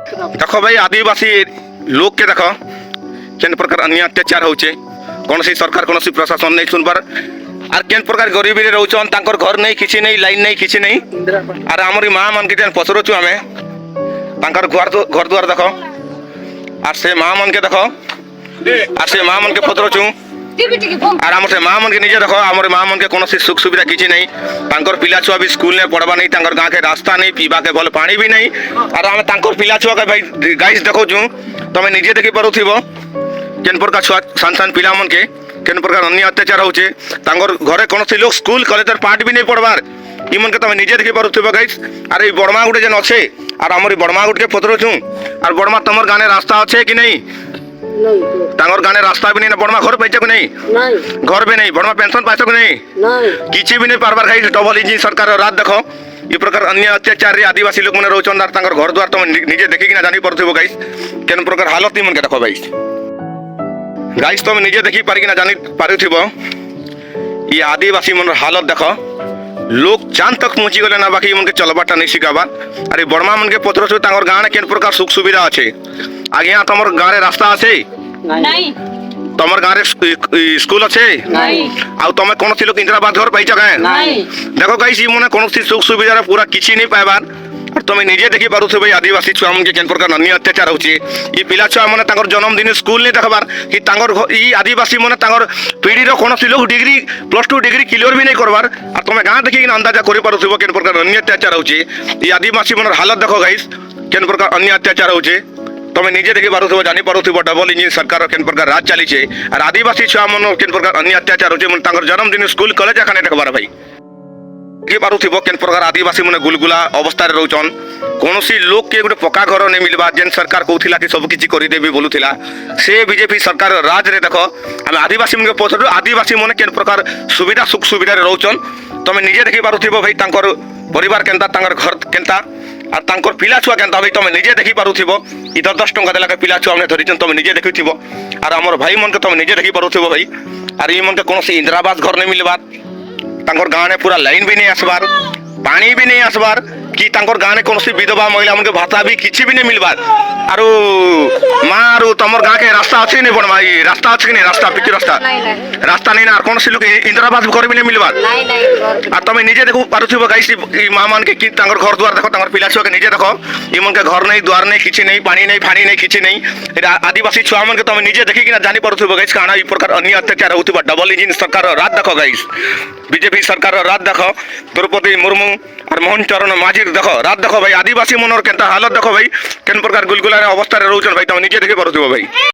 देख भाई आदिवासी लोग के देख केन प्रकार अन्य अत्याचार होचे कौन सी सरकार कौन सी प्रशासन नहीं सुनबार आर केन प्रकार गरीबी रे रहउछन तांकर घर नहीं किछि नहीं लाइन नहीं किछि नहीं आर हमरी मां मन के जेन पसरछु हमें तांकर घर द्वार देख आर से मां मन के देख आर से मां मन के पसरछु आर हमर से मां मन के निजे देख हमर मां मन के कौन सी सुख सुविधा किछि नहीं तांकर पिला छुआ भी स्कूल ने पढ़बा नहीं तांकर गांव के रास्ता नहीं पीबा के भल पानी भी नहीं आर हम तांकर पिला छुआ के भाई गाइस देखो छु तमे निजे देखि पारुथिबो केन प्रकार छुआ सान सान पिला मन के केन प्रकार अन्य अत्याचार होचे तांगर घरे कौन सी लोग स्कूल कॉलेज पाठ भी नहीं पढ़बार ई मन के तमे निजे देखि पारुथिबो गाइस आर ई बड़मा गुटे जन अच्छे आर हमर बड़मा गुट के पत्र छु आर बड़मा तमर गाने रास्ता अच्छे कि नहीं तांगर गाने रास्ता भी नहीं ना बड़मा घर पैसा को नहीं घर भी नहीं बड़मा पेंशन पाइछ को नहीं किछि भी नहीं पारबार गाइस डबल इंजिन सरकार रात देखो ई प्रकार अन्य अत्याचार रे आदिवासी लोग माने रहउछन आर तांगर घर द्वार तमे निजे देखि कि ना जानि परथिबो गाइस केन प्रकार हालत ई मन के देखो गाइस तमे निजे देखि पारि कि ना जानि पारुथिबो ई आदिवासी मन हालत देखो लोग चांद तक पहुंची गले ना बाकी मन के चलबाटा नहीं सिखाबा अरे बड़मा मन के पत्र छु तांगर गाने केन प्रकार सुख सुविधा अच्छे आगे यहाँ तमर गाँव रे रास्ता अच्छे नहीं तमर गाँव रे स्कूल अच्छे नहीं आउ तमे कौन सी लोग इंदिराबाद घर पाइछ काहे नहीं देखो गाइस ई मने कौन सी सुख सुविधा पूरा किछि नहीं पाइबार और तमे निजे देखि पारुथो भाई आदिवासी छुआ मन के केन प्रकार अन्य अत्याचार होछि ई पिला छुआ माने तांगर जन्मदिन स्कूल नहीं देखबार कि तांगर ई आदिवासी माने तांगर पीढ़ी रो कोन सी लोग डिग्री +2 डिग्री क्लियर भी नहीं करबार और तमे गाँ देखि अंदाजा करि पारुथो केन प्रकार अन्य अत्याचार होछि ई आदिवासी मन हालत देखो गाइस केन प्रकार अन्य अत्याचार होछि तमे निजे देखि पारुथो जानि पारुथो डबल इंजिन सरकार केन प्रकार राज चली छे और आदिवासी छुआ मन केन प्रकार अन्य अत्याचार होछि मन तांगर जन्मदिन स्कूल कॉलेज खाने देखबार भाई के पारुथिबो केन प्रकार आदिवासी माने गुलगुला अवस्था रे रहउछन कोनोसी लोग के गुटे पक्का घर नै मिलबा जेन सरकार कहउथिला कि सब किछि करि देबी बोलुथिला से बीजेपी सरकार राज रे देखो हम आदिवासी मन के पछरु आदिवासी माने केन प्रकार सुविधा सुख सुविधा रे रहउछन तमे निजे देखि पारुथिबो भाई तांकर परिवार केनता तांकर घर केनता आ तांकर पिला छुआ केनता भाई तमे निजे देखि पारुथिबो इ 10 टंका देला के पिला छुआ हमने धरिछन तमे निजे देखिथिबो आर हमर भाई मन के तमे निजे देखि पारुथिबो भाई आर इ मन के कोनोसी इंदिराबाद घर नै मिलबा तांकर गाँव में पूरा लाइन भी नहीं आसबार पानी भी नहीं आसबार कि तांकर गाँव में कौन सी विधवा महिला मन के भाता भी किसी भी नहीं मिलबार आरो माँ आरो तमर गाँव के रास्ता अच्छे नहीं बनवा रास्ता अच्छे नहीं रास्ता पिच रास्ता नहीं ना कौन सी लोग इंदिराबाद घर भी नहीं मिलबार और तमे निजे देखो पारुथिबो गाइस माँ मान के कि तांकर घर द्वार देखो तांकर पिला छुआ के निजे देखो ई मन के घर नहीं द्वार नहीं किछि नहीं पानी नहीं फानी नहीं किछि नहीं आदिवासी छुआ मन के तमे निजे देखि कि ना जानि पारुथिबो गाइस काना ई प्रकार अन्य अत्याचार होतिबा डबल इंजिन सरकार रात देखो गाइस बीजेपी सरकार रात देखो द्रौपदी मुर्मू और मोहन चरण माझी देखो रात देखो भाई आदिवासी मनर केनता हालत देखो भाई केन प्रकार गुलगुला अवस्था रे रहउछन भाई तमे निजे देखि पारुथिबो भाई।